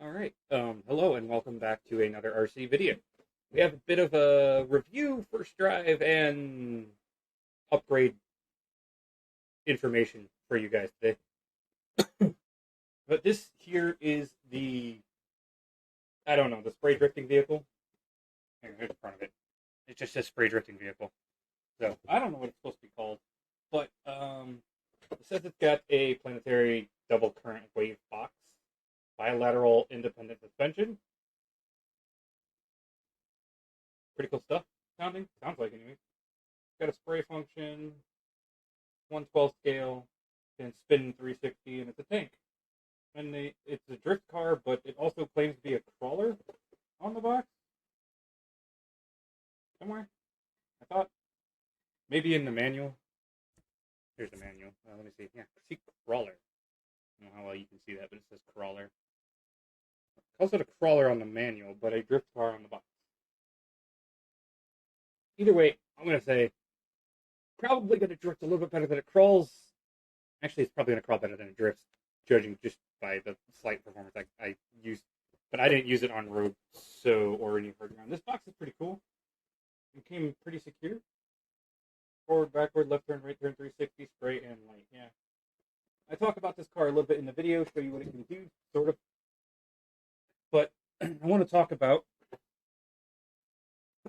All right. Hello and welcome back to another RC video. We have a bit of a review, first drive, and upgrade information for you guys today. But this here is the spray drifting vehicle. Here's the front of it. It just says spray drifting vehicle. So I don't know what it's supposed to be called, but it says it's got a planetary double current wave box, bilateral independent suspension. Pretty cool stuff. Sounds like anyway. Got a spray function, 1/12 scale, can spin 360, and it's a tank. And it's a drift car, but it also claims to be a crawler on the box somewhere. I thought maybe in the manual. Here's the manual. Let me see. Yeah, see crawler. I don't know how well you can see that, but it says crawler. It calls it a crawler on the manual, but a drift car on the box. Either way, I'm gonna say probably gonna drift a little bit better than it crawls. Actually, it's probably gonna crawl better than it drifts, judging just by the slight performance I used. But I didn't use it on road, or any hard ground. This box is pretty cool. It came pretty secure. Forward, backward, left turn, right turn, 360, spray, and light. Yeah. I talk about this car a little bit in the video, show you what it can do, sort of. But I want to talk about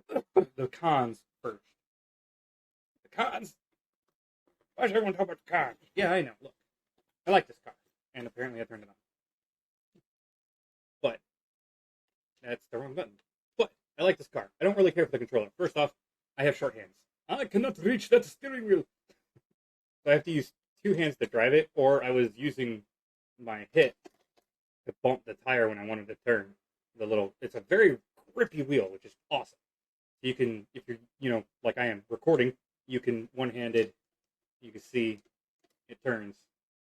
the cons first. The cons? Why does everyone talk about the cons? Yeah, I know. Look, I like this car, and apparently I turned it on. But that's the wrong button. But I like this car. I don't really care for the controller. First off, I have short hands. I cannot reach that steering wheel. So I have to use two hands to drive it, or I was using my hip to bump the tire when I wanted to turn. It's a very grippy wheel, which is awesome. You can, if you're, like I am recording, you can one-handed, you can see it turns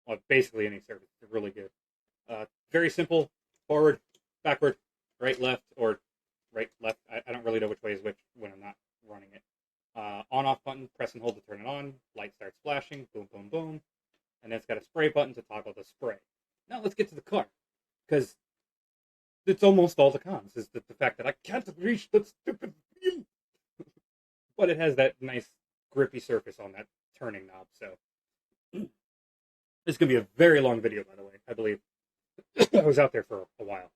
on basically any surface. It's really good. Very simple, forward, backward, right, left, or right, left. I don't really know which way is which when I'm not running it. On-off button, press and hold to turn it on. Light starts flashing, boom, boom, boom. And then it's got a spray button to toggle the spray. Now let's get to the car, because it's almost all the cons, is the fact that I can't reach that stupid wheel. But it has that nice grippy surface on that turning knob, so this is going to be a very long video, by the way, I believe. I was out there for a while.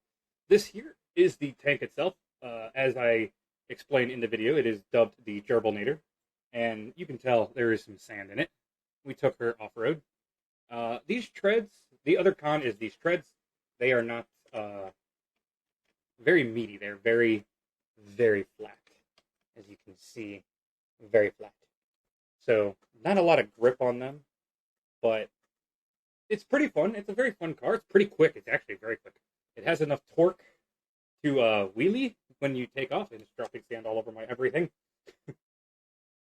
This here is the tank itself. As I explained in the video, it is dubbed the Gerbilnator, and you can tell there is some sand in it. We took her off-road. These treads, the other con is these treads, they are not very meaty. They're very, very flat, as you can see, very flat. So not a lot of grip on them, but it's pretty fun. It's a very fun car. It's pretty quick. It's actually very quick. It has enough torque to wheelie when you take off, and it's dropping sand all over my everything.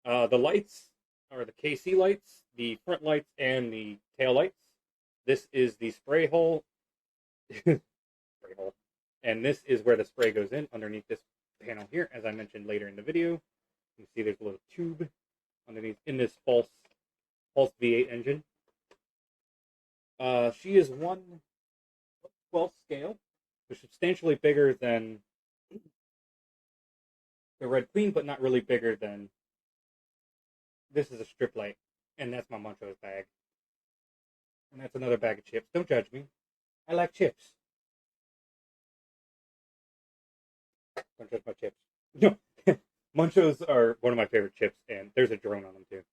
The lights are the KC lights, the front lights, and the tail lights. This is the spray hole. Spray hole. And this is where the spray goes in, underneath this panel here. As I mentioned later in the video, you can see there's a little tube underneath in this false V8 engine. She is 1/12 scale, which is substantially bigger than the Red Queen, but not really bigger than. This is a strip light, and that's my Montrose bag. And that's another bag of chips. Don't judge me. I like chips. Don't judge my chips. No, Munchos are one of my favorite chips, and there's a drone on them too.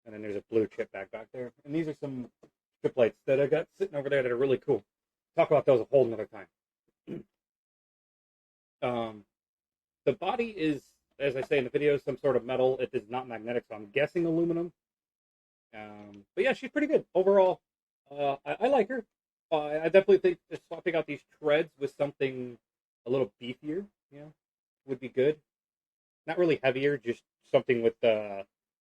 And then there's a blue chip bag back there. And these are some strip lights that I got sitting over there that are really cool. Talk about those a whole nother time. The body is, as I say in the video, some sort of metal. It is not magnetic, so I'm guessing aluminum. But yeah, she's pretty good overall. I like her. I definitely think just swapping out these treads with something a little beefier, would be good. Not really heavier, just something with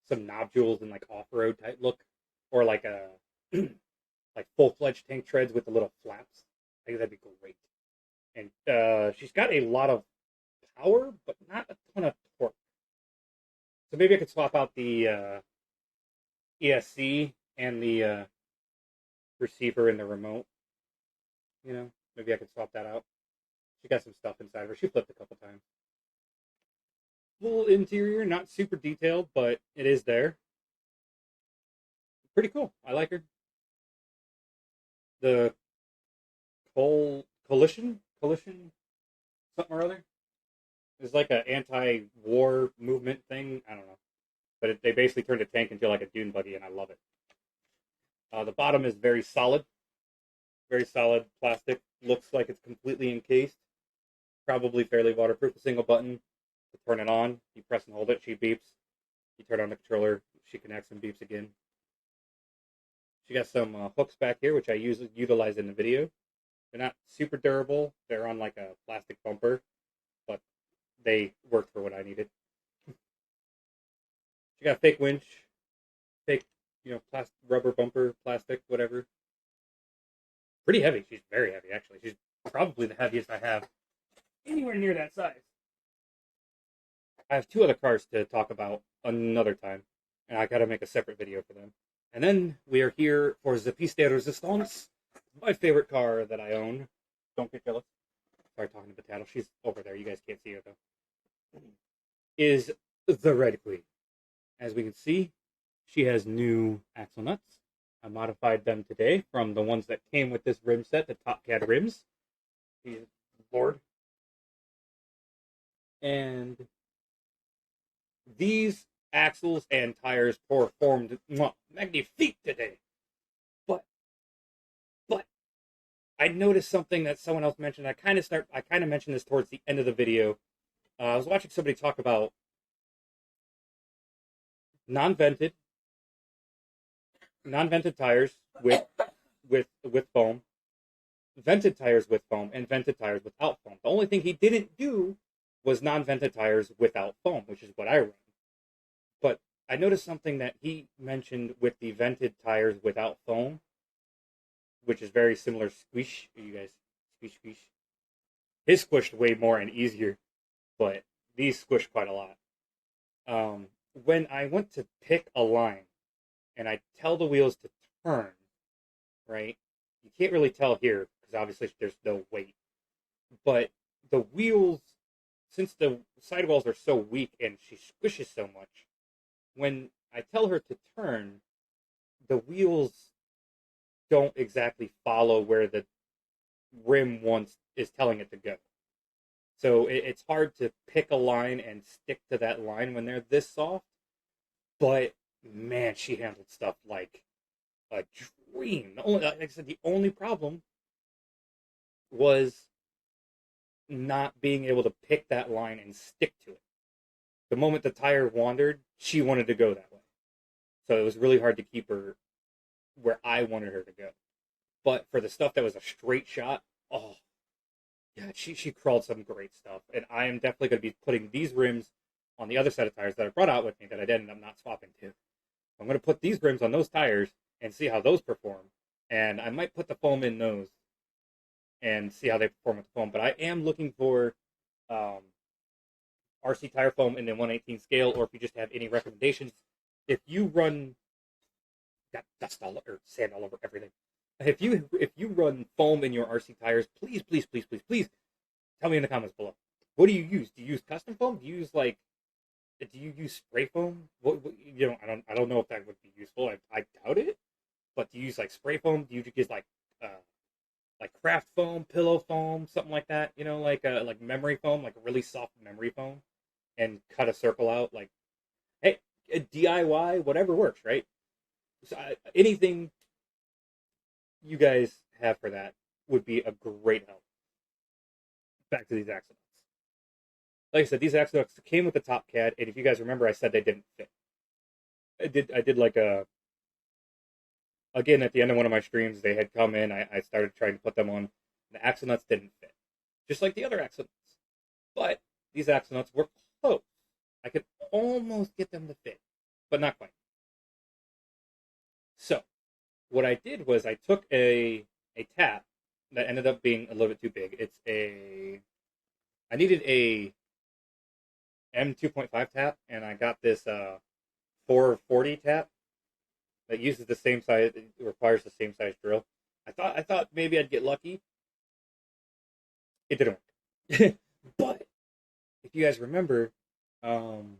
some nodules and like off-road type look, or like a like full-fledged tank treads with the little flaps. I think that'd be great. And she's got a lot of power, but not a ton of torque. So maybe I could swap out the ESC and the receiver and the remote. Maybe I could swap that out. She got some stuff inside of her. She flipped a couple times. Full interior, not super detailed, but it is there. Pretty cool. I like her. The coalition, something or other. It's like an anti-war movement thing. I don't know, but they basically turned a tank into like a dune buggy, and I love it. The bottom is very solid plastic. Looks like it's completely encased. Probably fairly waterproof. A single button to turn it on. You press and hold it. She beeps. You turn on the controller. She connects and beeps again. She got some hooks back here, which I utilize in the video. They're not super durable. They're on like a plastic bumper, but they worked for what I needed. She got a fake winch, fake, plastic rubber bumper, plastic, whatever. Pretty heavy. She's very heavy, actually. She's probably the heaviest I have anywhere near that size. I have two other cars to talk about another time, and I got to make a separate video for them. And then we are here for the piece de resistance, my favorite car that I own. Don't get jealous. Sorry, talking to Potato. She's over there. You guys can't see her, though. Is the Red Queen. As we can see, she has new axle nuts. I modified them today from the ones that came with this rim set, the Top Cat rims. Lord. And these axles and tires performed magnifique today. But I noticed something that someone else mentioned. I kind of mentioned this towards the end of the video. I was watching somebody talk about non-vented tires with foam, vented tires with foam, and vented tires without foam. The only thing he didn't do was non-vented tires without foam, which is what I run. But I noticed something that he mentioned with the vented tires without foam, which is very similar. Squish, you guys, squish. His squished way more and easier, but these squished quite a lot. When I went to pick a line, and I tell the wheels to turn, right? You can't really tell here because obviously there's no weight, but the wheels, since the sidewalls are so weak and she squishes so much, when I tell her to turn, the wheels don't exactly follow where the rim is telling it to go. So it's hard to pick a line and stick to that line when they're this soft. But man, she handled stuff like a dream. Like I said, the only problem was not being able to pick that line and stick to it. The moment the tire wandered, she wanted to go that way. So it was really hard to keep her where I wanted her to go. But for the stuff that was a straight shot, oh, yeah, she crawled some great stuff. And I am definitely going to be putting these rims on the other set of tires that I brought out with me that I ended up not swapping to. I'm going to put these rims on those tires and see how those perform. And I might put the foam in those and see how they perform with the foam. But I am looking for RC tire foam in the 1/18 scale, or if you just have any recommendations. If you run, got dust all over, sand all over everything. If you run foam in your RC tires, please tell me in the comments below. What do you use? Do you use custom foam? Do you use spray foam? I don't know if that would be useful. I doubt it. But do you use like spray foam? Do you use like craft foam, pillow foam, something like that? Like memory foam, like a really soft memory foam, and cut a circle out. Like, hey, DIY, whatever works, right? So anything you guys have for that would be a great help. Back to these axle nuts. Like I said, these axle nuts came with the Top Cat, and if you guys remember, I said they didn't fit. I did like again, at the end of one of my streams, they had come in, I started trying to put them on. The axle nuts didn't fit. Just like the other axle nuts. But these axle nuts were close. I could almost get them to fit, but not quite. So, what I did was I took a tap that ended up being a little bit too big. I needed a M2.5 tap, and I got this 440 tap that uses the same size. It requires the same size drill. I thought maybe I'd get lucky. It didn't work. But if you guys remember, um,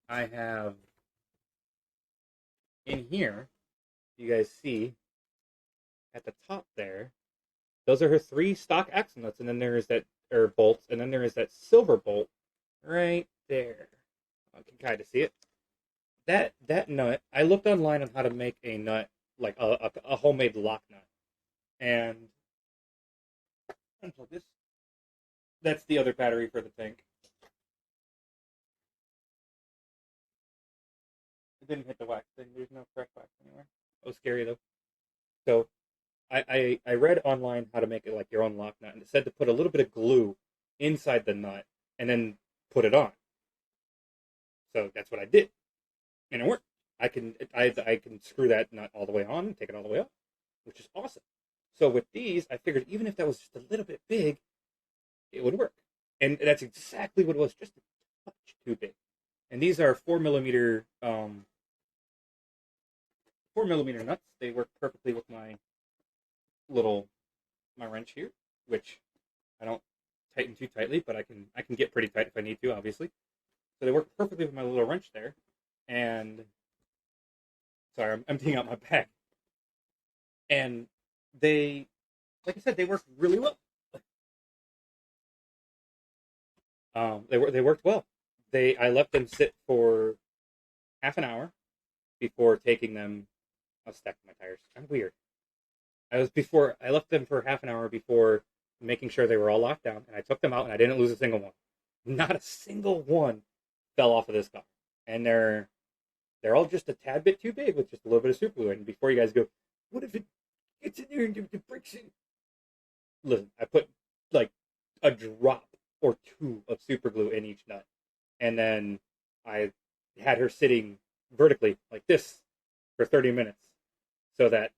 I have in here, you guys see at the top there, those are her 3 stock axle nuts, and then there is that, or bolts, and then there is that silver bolt right there. I can kind of see it. That nut, I looked online on how to make a nut, like a homemade lock nut, and unplug this. That's the other battery for the tank. It didn't hit the wax thing. There's no fresh wax anywhere. That was scary though. So I read online how to make it like your own lock nut, and it said to put a little bit of glue inside the nut and then put it on. So that's what I did, and it worked. I can screw that nut all the way on and take it all the way off, which is awesome. So with these, I figured even if that was just a little bit big, it would work, and that's exactly what it was, just a touch too big. And these are 4mm 4mm nuts. They work perfectly with my wrench here, which I don't tighten too tightly, but I can get pretty tight if I need to, obviously. So they work perfectly with my little wrench there. And sorry, I'm emptying out my bag. And they, like I said, they work really well. They worked well. I left them sit for half an hour before taking them. I'll stack my tires. I'm weird. I left them for half an hour before making sure they were all locked down, and I took them out, and I didn't lose a single one. Not a single one fell off of this car, and they're all just a tad bit too big with just a little bit of super glue. And before you guys go, what if it gets in there and the breaks in? Listen, I put like a drop or 2 of super glue in each nut, and then I had her sitting vertically like this for 30 minutes, so that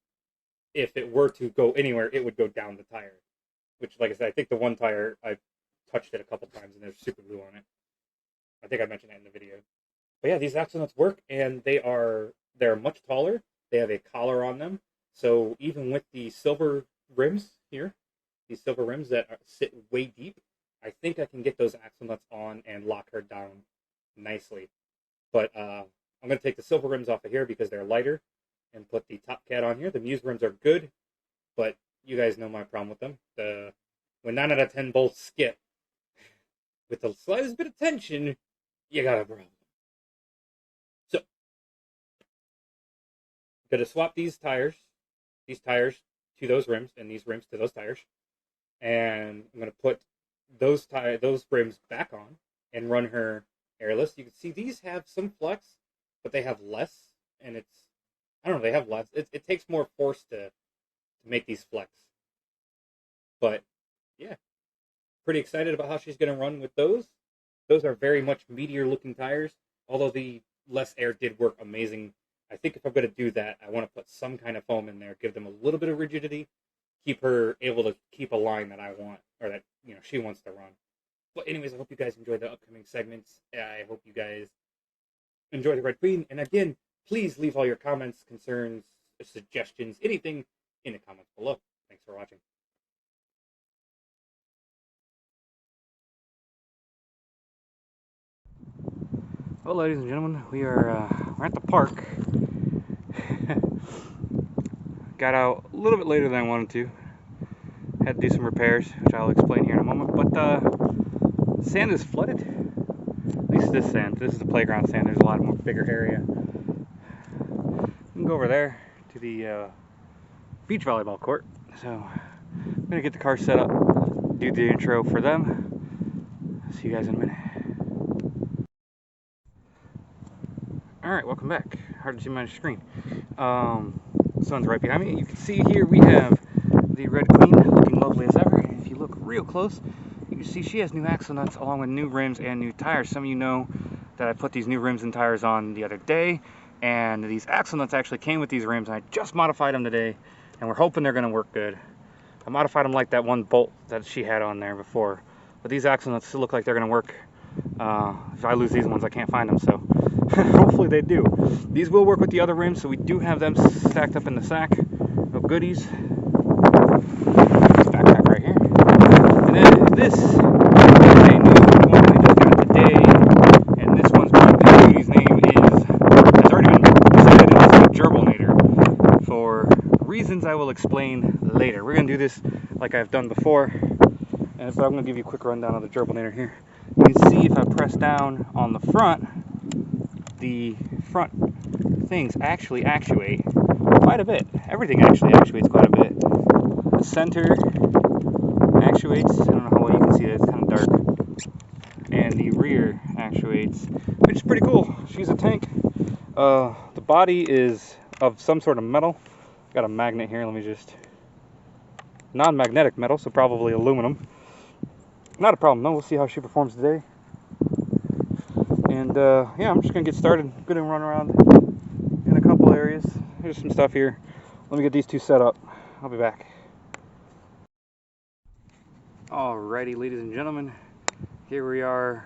if it were to go anywhere, it would go down the tire. Which, like I said, I think the one tire, I touched it a couple times and there's super glue on it. I think I mentioned that in the video. But yeah, these axle nuts work, and they're much taller. They have a collar on them. So even with the silver rims here, these silver rims that sit way deep, I think I can get those axle nuts on and lock her down nicely. But I'm going to take the silver rims off of here because they're lighter, and put the top cat on here. The Muse rims are good, but you guys know my problem with them. When 9 out of 10 bolts skip with the slightest bit of tension, you got a problem. So, I'm going to swap these tires to those rims, and these rims to those tires, and I'm going to put those rims back on and run her airless. You can see these have some flex, but they have less, and I don't know, they have less. It takes more force to make these flex. But, yeah. Pretty excited about how she's going to run with those. Those are very much meteor-looking tires, although the less air did work amazing. I think if I'm going to do that, I want to put some kind of foam in there, give them a little bit of rigidity, keep her able to keep a line that I want, or that she wants to run. But anyways, I hope you guys enjoy the upcoming segments. I hope you guys enjoy the Red Queen. And again, please leave all your comments, concerns, suggestions, anything in the comments below. Thanks for watching. Well, ladies and gentlemen, we're at the park. Got out a little bit later than I wanted to. Had to do some repairs, which I'll explain here in a moment. But sand is flooded. At least this sand. This is the playground sand. There's a lot more bigger area. We can go over there to the beach volleyball court. So I'm gonna get the car set up, do the intro for them. See you guys in a minute. Alright, welcome back. Hard to see my screen. Sun's right behind me. You can see here we have the Red Queen looking lovely as ever. If you look real close, you can see she has new axle nuts along with new rims and new tires. Some of you know that I put these new rims and tires on the other day, and these axle nuts actually came with these rims, and I just modified them today, and we're hoping they're going to work good. I modified them like that one bolt that she had on there before, but these axle nuts still look like they're going to work. If I lose these ones, I can't find them, so hopefully they do. These will work with the other rims, so we do have them stacked up in the sack of goodies. This backpack right here. And then this is a new one we just got today, and this one's baby's name has already been said, and it's Gerbilnator, for reasons I will explain later. We're going to do this like I've done before, and so I'm going to give you a quick rundown of the Gerbilnator here. You can see if I press down on the front things actually actuate quite a bit. Everything actually actuates quite a bit. The center actuates, I don't know how well you can see that, it's kind of dark. And the rear actuates, which is pretty cool. She's a tank. The body is of some sort of metal. Got a magnet here, let me just... non-magnetic metal, so probably aluminum. Not a problem though, we'll see how she performs today. And yeah, I'm just gonna get started. Gonna run around in a couple areas. There's some stuff here. Let me get these two set up. I'll be back. Alrighty, ladies and gentlemen, here we are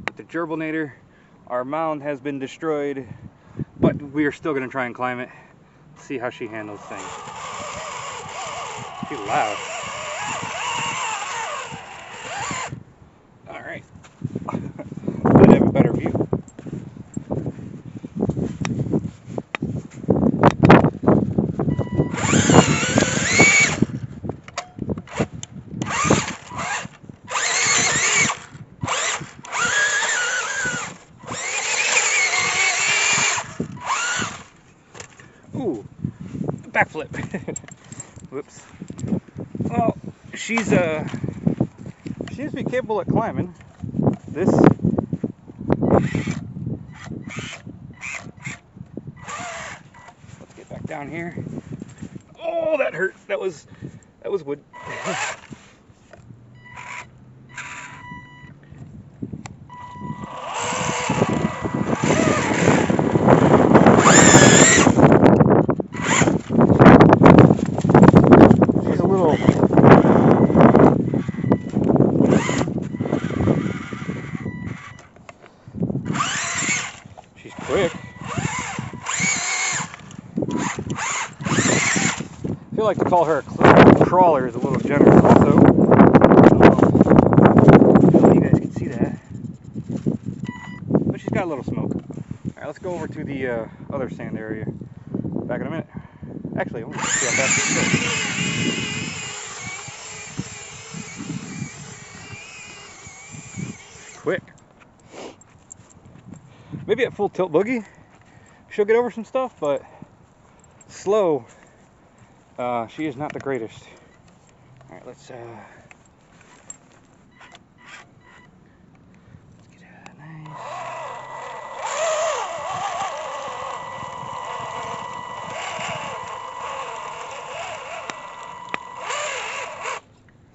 with the Gerbilnator. Our mound has been destroyed, but we are still gonna try and climb it. See how she handles things. She's loud. Alright. I'd have a better view. Ooh, backflip. Whoops. Well, she seems to be capable at climbing. This let's get back down here. Oh, that hurt. That was wood. She's a little... she's quick. I feel like to call her a crawler is a little generous also. You guys can see that. But she's got a little smoke. Alright, let's go over to the other sand area. Back in a minute. Actually, I want to see how fast it goes. Quick. Maybe at full tilt boogie, she'll get over some stuff, but slow, she is not the greatest. Alright, let's get nice.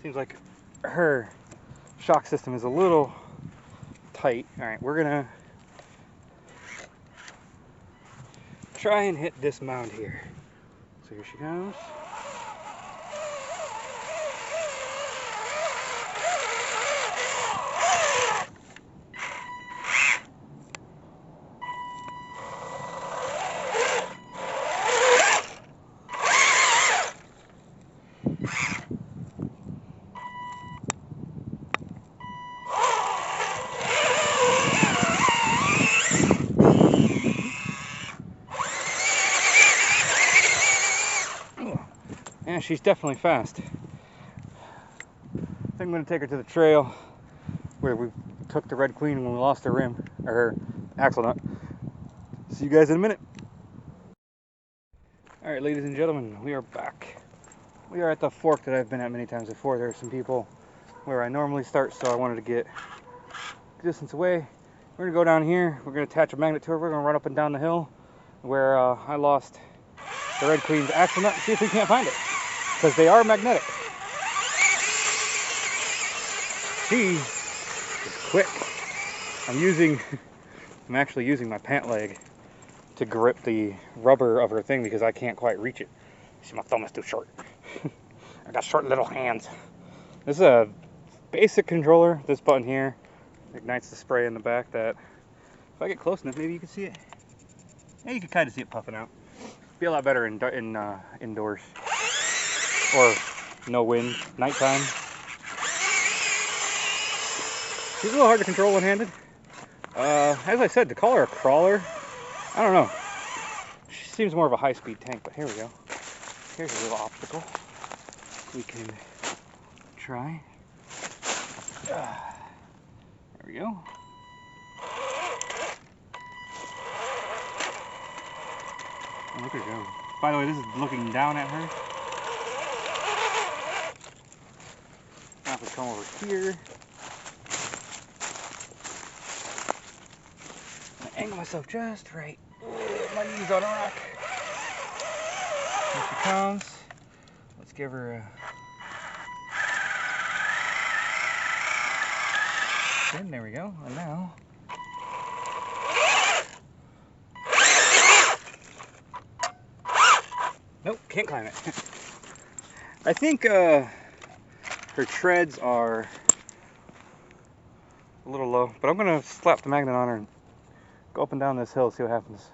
Seems like her shock system is a little tight. Alright, we're gonna try and hit this mound here. So here she comes. Yeah, she's definitely fast. I think I'm going to take her to the trail where we took the Red Queen when we lost her rim, or her axle nut. See you guys in a minute. Alright, ladies and gentlemen, we are back. We are at the fork that I've been at many times before. There are some people where I normally start, so I wanted to get distance away. We're going to go down here. We're going to attach a magnet to her. We're going to run up and down the hill where I lost the Red Queen's axle nut and see if we can't find it. Because they are magnetic. She is quick. I'm actually using my pant leg to grip the rubber of her thing because I can't quite reach it. See, my thumb is too short. I got short little hands. This is a basic controller. This button here ignites the spray in the back that, if I get close enough, maybe you can see it. Yeah, you can kind of see it puffing out. Be a lot better indoors. Or no wind, nighttime. She's a little hard to control one-handed. As I said, to call her a crawler, I don't know. She seems more of a high-speed tank, but here we go. Here's a little obstacle we can try. There we go. Oh, look at her go. By the way, this is looking down at her. Now if we come over here, I angle myself just right. Ooh, my knee's on a rock. Here she comes. Let's give her a spin. There we go. And now nope, can't climb it. I think her treads are a little low, but I'm gonna slap the magnet on her and go up and down this hill, see what happens.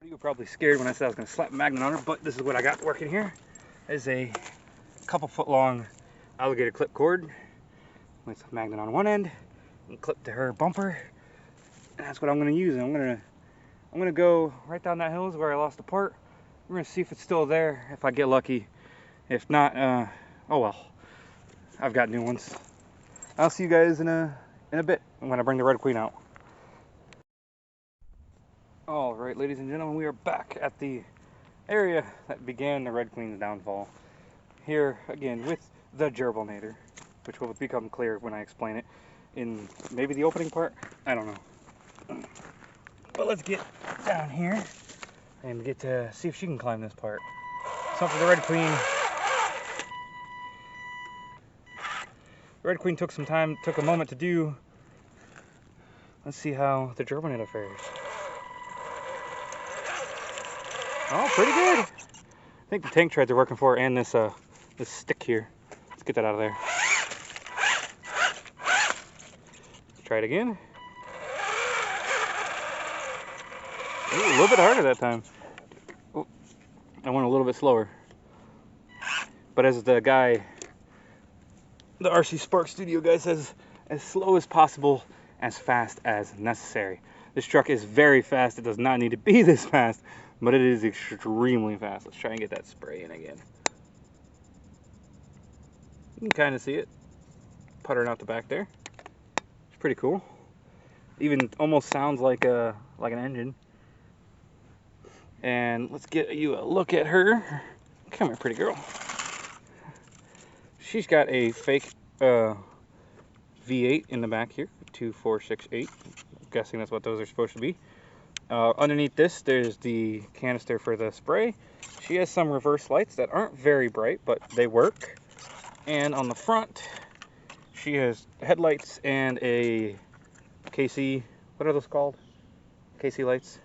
You were probably scared when I said I was gonna slap the magnet on her, but this is what I got working here. Is a couple foot long alligator clip cord with a magnet on one end and clip to her bumper. And that's what I'm gonna use. And I'm gonna go right down that hill is where I lost the part. We're gonna see if it's still there, if I get lucky. If not, oh well. I've got new ones. I'll see you guys in a bit when I bring the Red Queen out. Alright, ladies and gentlemen, we are back at the area that began the Red Queen's downfall. Here again with the Gerbilnator, which will become clear when I explain it in maybe the opening part. I don't know. But let's get down here and get to see if she can climb this part. Something the Red Queen took some time, took a moment to do. Let's see how the Gerbilnator fares. Oh, pretty good. I think the tank treads are working for her, and this this stick here. Let's get that out of there. Let's try it again. Ooh, a little bit harder that time. Ooh, I went a little bit slower. But as the guy, the RC Spark Studio guy says, as slow as possible, as fast as necessary. This truck is very fast. It does not need to be this fast, but it is extremely fast. Let's try and get that spray in again. You can kind of see it puttering out the back there. It's pretty cool. Even almost sounds like an engine. And let's get you a look at her. Come here, pretty girl. She's got a fake V8 in the back here, 2468. I'm guessing that's what those are supposed to be. Underneath this, there's the canister for the spray. She has some reverse lights that aren't very bright, but they work. And on the front, she has headlights and a KC, what are those called? KC lights.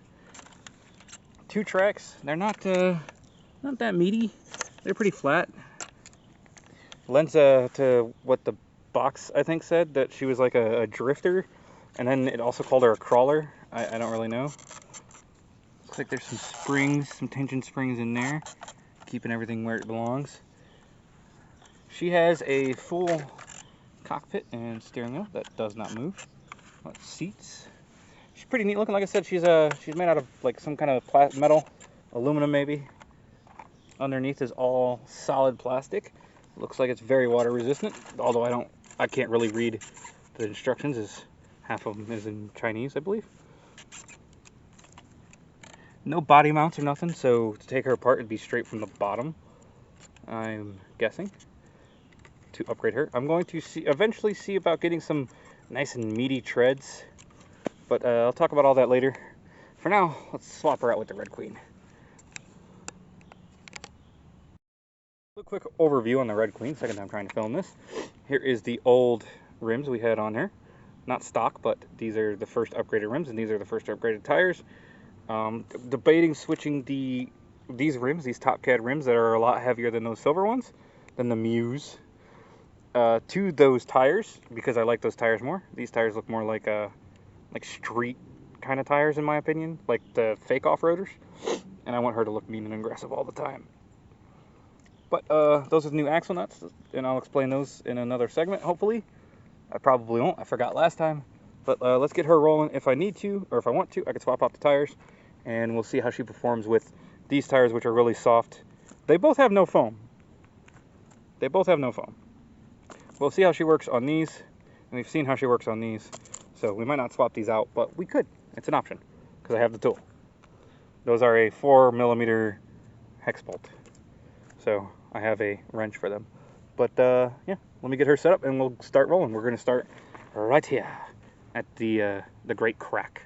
2 tracks. They're not that meaty. They're pretty flat. Lends to what the box, I think, said, that she was like a drifter. And then it also called her a crawler. I don't really know. Looks like there's some springs, some tension springs in there, keeping everything where it belongs. She has a full cockpit and steering wheel that does not move. Seats. She's pretty neat looking. Like I said, she's made out of like some kind of metal, aluminum maybe. Underneath is all solid plastic. Looks like it's very water resistant, although I can't really read the instructions, as half of them is in Chinese, I believe. No body mounts or nothing, so to take her apart it'd be straight from the bottom, I'm guessing, to upgrade her. I'm going to eventually see about getting some nice and meaty treads, but I'll talk about all that later. For now, let's swap her out with the Red Queen. A quick overview on the Red Queen, second time trying to film this. Here is the old rims we had on her. Not stock, but these are the first upgraded rims, and these are the first upgraded tires. Debating switching these rims, these Top Cad rims that are a lot heavier than those silver ones, than the Muse, to those tires, because I like those tires more. These tires look more like street kind of tires, in my opinion, like the fake off-roaders, and I want her to look mean and aggressive all the time. But those are the new axle nuts, and I'll explain those in another segment, hopefully. I probably won't. I forgot last time. But let's get her rolling. If I need to, or if I want to, I can swap out the tires. And we'll see how she performs with these tires, which are really soft. They both have no foam. They both have no foam. We'll see how she works on these. And we've seen how she works on these. So we might not swap these out, but we could. It's an option, because I have the tool. Those are a 4mm hex bolt. So I have a wrench for them. But yeah, let me get her set up and we'll start rolling. We're going to start right here at the Great Crack.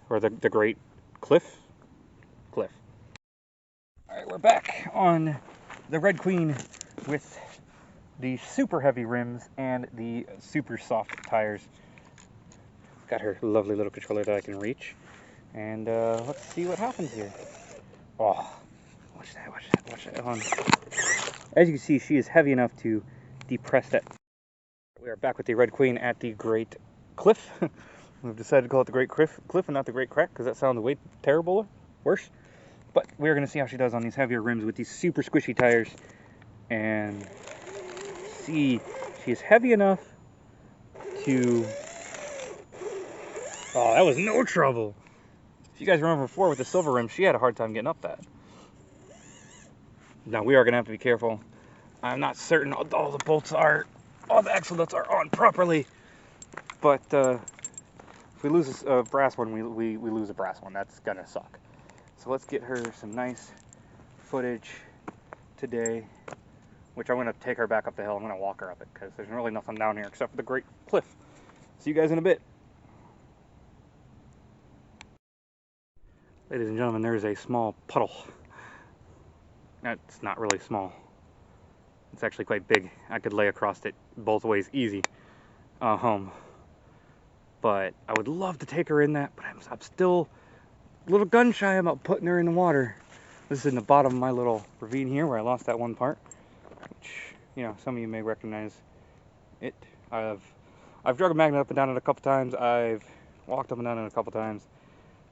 Or the Great Cliff? Cliff. Alright, we're back on the Red Queen with the super heavy rims and the super soft tires. Got her lovely little controller that I can reach. And let's see what happens here. Oh, watch that, watch that, watch that. As you can see, she is heavy enough to depress that. We are back with the Red Queen at the Great Cliff. We've decided to call it the Great Cliff and not the Great Crack, because that sounds way terrible, worse. But we're going to see how she does on these heavier rims with these super squishy tires. And see, she is heavy enough to... Oh, that was no trouble. If you guys remember before with the silver rim, she had a hard time getting up that. Now we are going to have to be careful. I'm not certain all the bolts are, all the axle nuts are on properly. But if we lose a brass one, we lose a brass one. That's going to suck. So let's get her some nice footage today, which I'm going to take her back up the hill. I'm going to walk her up it because there's really nothing down here except for the Great Cliff. See you guys in a bit. Ladies and gentlemen, there's a small puddle. It's not really small. It's actually quite big. I could lay across it both ways easy. But I would love to take her in that, but I'm still a little gun shy about putting her in the water. This is in the bottom of my little ravine here where I lost that one part, which, you know, some of you may recognize it. I've drug a magnet up and down it a couple times. I've walked up and down it a couple times.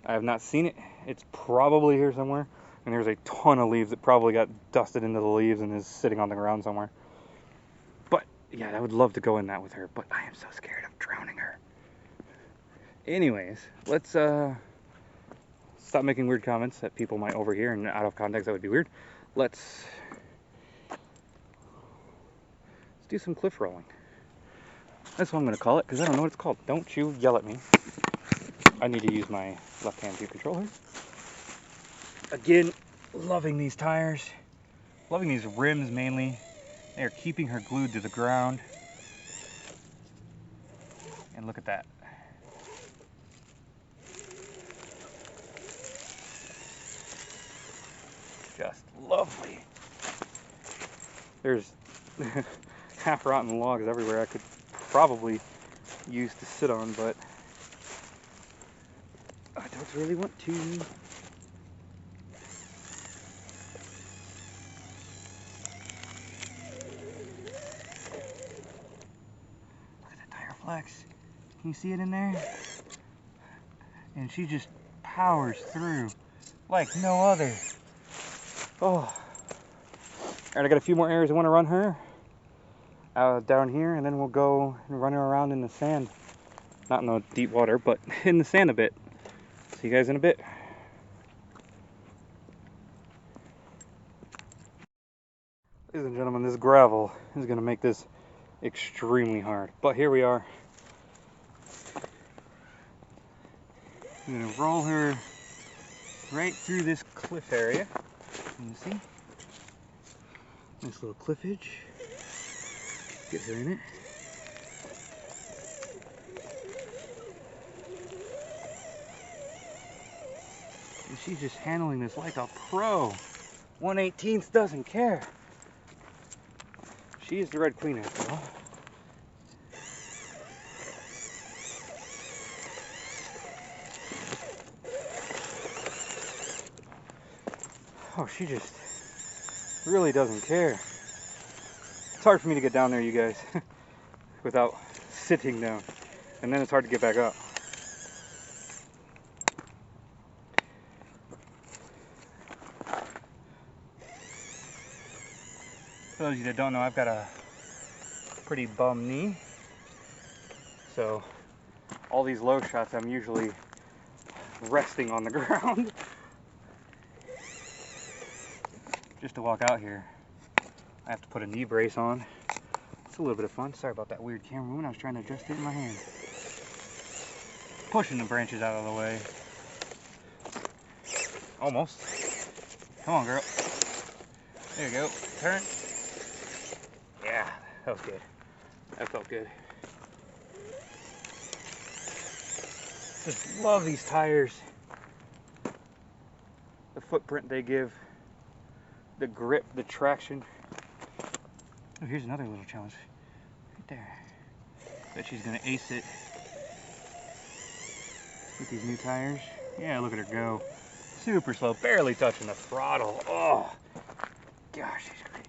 I have not seen it. It's probably here somewhere. And there's a ton of leaves that probably got dusted into the leaves and is sitting on the ground somewhere. But, yeah, I would love to go in that with her, but I am so scared of drowning her. Anyways, let's stop making weird comments that people might overhear, and out of context that would be weird. Let's do some cliff rolling. That's what I'm going to call it, because I don't know what it's called. Don't you yell at me. I need to use my left-hand view controller. Again, loving these tires. Loving these rims mainly. They are keeping her glued to the ground. And look at that. Just lovely. There's half-rotten logs everywhere I could probably use to sit on, but I don't really want to. Look at the tire flex. Can you see it in there? And she just powers through like no other. Oh. Alright, I got a few more areas I want to run her. Down here, and then we'll go and run her around in the sand. Not in the deep water, but in the sand a bit. See you guys in a bit. Ladies and gentlemen, this gravel is going to make this extremely hard. But here we are. I'm going to roll her right through this cliff area. You see? Nice little cliff edge. Get her in it. And she's just handling this like a pro. 1/18 doesn't care. She is the Red Queen after all. Oh, she just really doesn't care. It's hard for me to get down there, you guys, without sitting down. And then it's hard to get back up. For those of you that don't know, I've got a pretty bum knee. So all these low shots, I'm usually resting on the ground. Just to walk out here, I have to put a knee brace on. It's a little bit of fun. Sorry about that weird camera movement. I was trying to adjust it in my hand. Pushing the branches out of the way. Almost. Come on, girl. There you go. Turn. Yeah, that was good. That felt good. Just love these tires. The footprint they give. The grip, the traction. Oh, here's another little challenge. Right there. Bet she's gonna ace it with these new tires. Yeah, look at her go. Super slow, barely touching the throttle. Oh, gosh, she's great.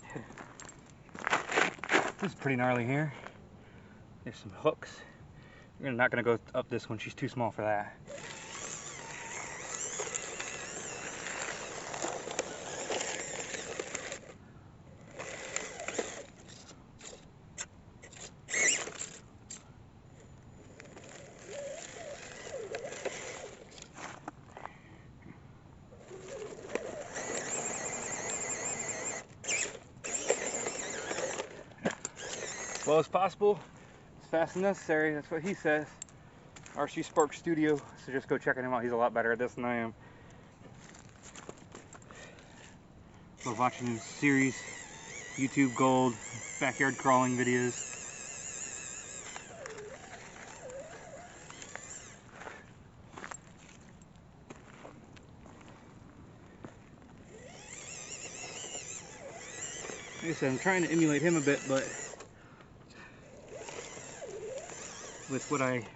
This is pretty gnarly here. There's some hooks. We're not gonna go up this one. She's too small for that. As well as possible, as fast as necessary. That's what he says. RC Spark Studio, so just go check him out. He's a lot better at this than I am. Love watching his series, YouTube Gold, backyard crawling videos. Like I said, I'm trying to emulate him a bit, but with what I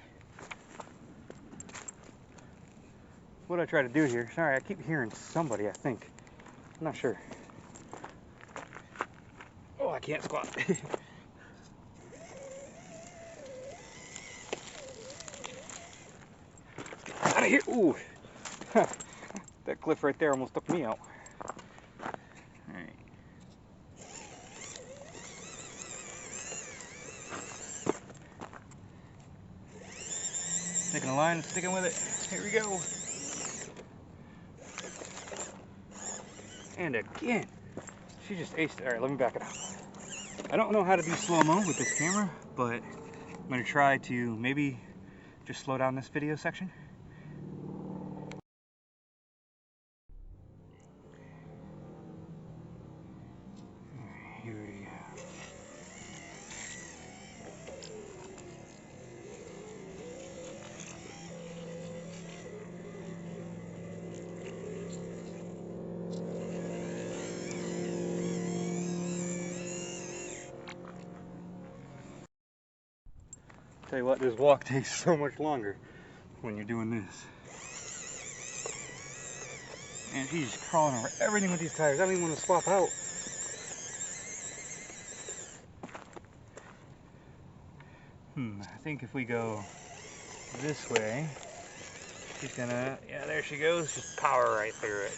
try to do here. Sorry, I keep hearing somebody, I think. I'm not sure. Oh, I can't squat. Out of here. Ooh. That cliff right there almost took me out. Alright. Taking a line and sticking with it. Here we go. And again, she just aced it. All right, let me back it up. I don't know how to do slow-mo with this camera, but I'm gonna try to maybe just slow down this video section. All right, here we go. Tell you what, this walk takes so much longer when you're doing this. And she's just crawling over everything with these tires. I don't even want to swap out. I think if we go this way, she's gonna, yeah, there she goes. Just power right through it.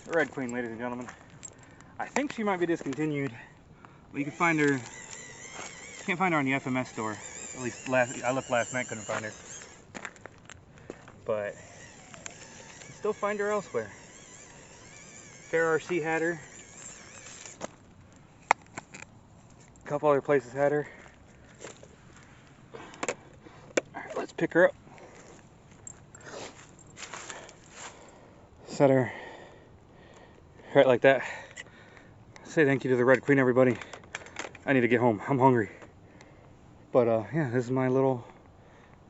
The Red Queen, ladies and gentlemen. I think she might be discontinued. But you can find her. Can't find her on the FMS store. At least I looked last night, couldn't find her. But you can still find her elsewhere. Fair RC had her. A couple other places had her. Alright, let's pick her up. Set her right like that. Say thank you to the Red Queen, everybody. I need to get home. I'm hungry. But yeah, this is my little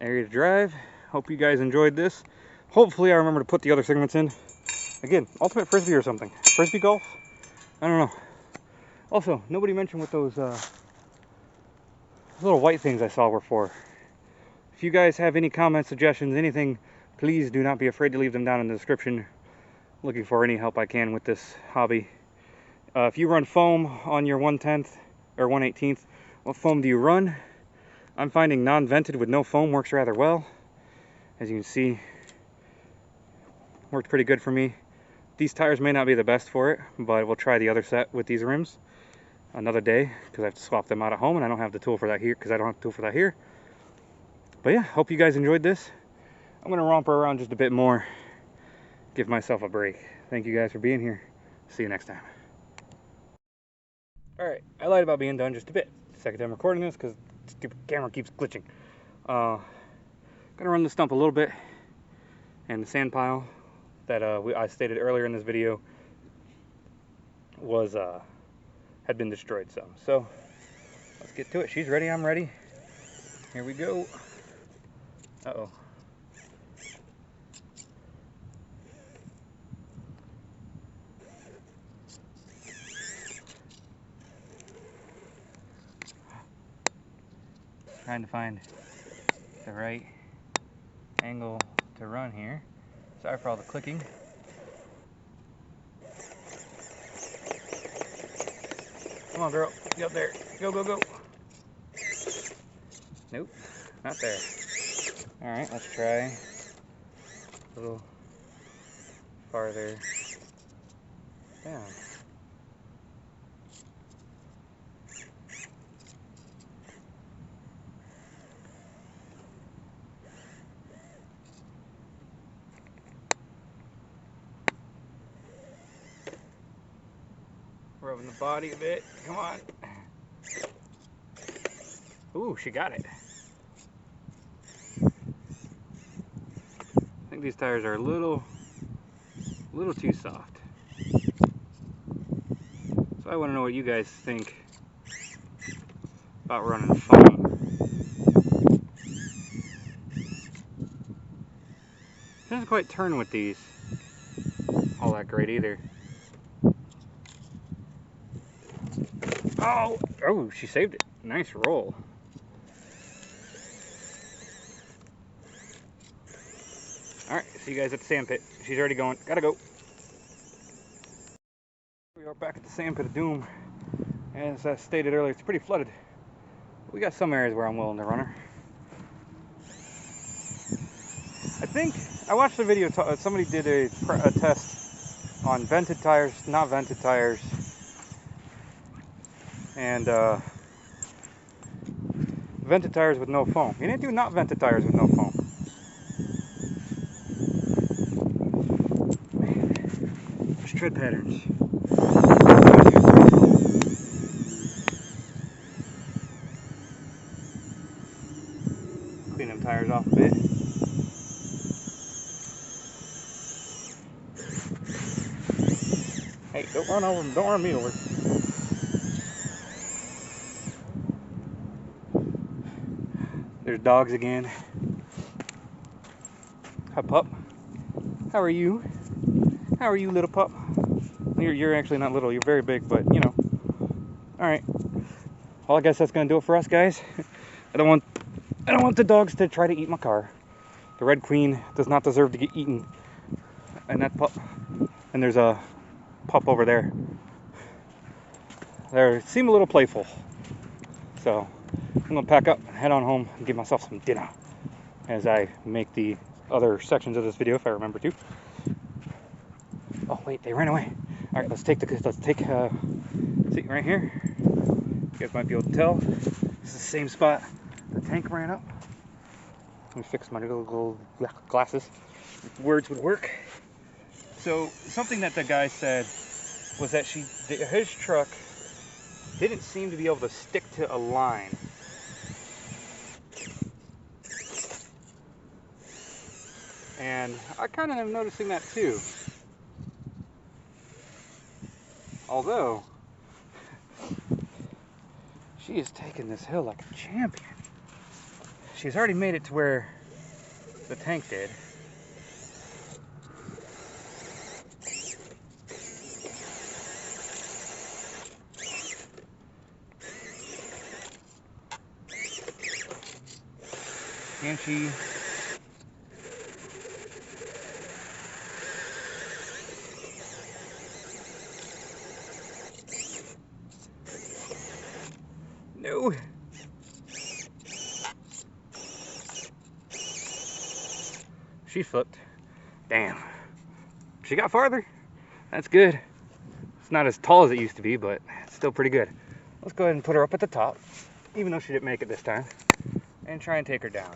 area to drive. Hope you guys enjoyed this. Hopefully I remember to put the other segments in. Again, ultimate frisbee or something. Frisbee golf? I don't know. Also, nobody mentioned what those little white things I saw were for. If you guys have any comments, suggestions, anything, please do not be afraid to leave them down in the description. Looking for any help I can with this hobby. If you run foam on your 1/10 or 1/18, what foam do you run? I'm finding non-vented with no foam works rather well. As you can see, worked pretty good for me. These tires may not be the best for it, but we'll try the other set with these rims. another day because I have to swap them out at home, and I don't have the tool for that here because I don't have the tool for that here. But yeah, hope you guys enjoyed this. I'm gonna romp around just a bit more, give myself a break. Thank you guys for being here. See you next time. Alright, I lied about being done just a bit. Second time recording this because the stupid camera keeps glitching. Gonna run the stump a little bit, and the sand pile that I stated earlier in this video was had been destroyed some. So let's get to it. She's ready, I'm ready. Here we go. Uh-oh. Trying to find the right angle to run here. Sorry for all the clicking. Come on, girl. Get up there. Go, go, go. Nope, not there. Alright, let's try a little farther down. Rubbing the body a bit. Come on. Ooh, she got it. I think these tires are a little too soft. So I want to know what you guys think about running foam. It doesn't quite turn with these all that great either. Oh, she saved it. Nice roll. Alright, see you guys at the sand pit. She's already going. Gotta go. We are back at the sand pit of doom. As I stated earlier, it's pretty flooded. We got some areas where I'm willing to run her. I think I watched the video. Somebody did a test on vented tires, not vented tires, and vented tires with no foam. You didn't do not vented tires with no foam. Man, there's tread patterns. Clean them tires off a bit. Hey, don't run over them. Don't run me over. There's dogs again. Hi, pup. How are you? How are you, little pup? You're actually not little. You're very big, but you know. All right. Well, I guess that's gonna do it for us, guys. I don't want the dogs to try to eat my car. The Red Queen does not deserve to get eaten. And that pup. And there's a pup over there. They seem a little playful. So I'm gonna pack up and head on home and give myself some dinner as I make the other sections of this video if I remember to. Oh wait, they ran away. All right, let's take seat right here. You guys might be able to tell. This is the same spot the tank ran up. Let me fix my little glasses. Words would work. So something that the guy said was that his truck didn't seem to be able to stick to a line. And I kind of am noticing that too. Although, she is taking this hill like a champion. She's already made it to where the tank did. Can she? No. She flipped. Damn. She got farther. That's good. It's not as tall as it used to be, but it's still pretty good. let's go ahead and put her up at the top, even though she didn't make it this time, and try and take her down.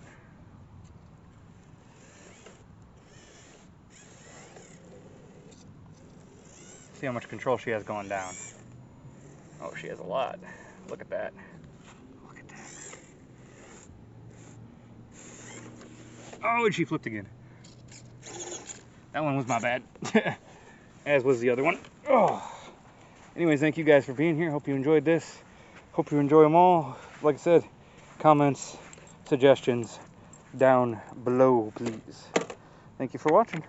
See how much control she has going down. Oh, she has a lot. Look at that. Look at that. Oh, and she flipped again. That one was my bad. As was the other one. Oh. Anyways, thank you guys for being here. Hope you enjoyed this. Hope you enjoy them all. Like I said, comments, suggestions down below, please. Thank you for watching.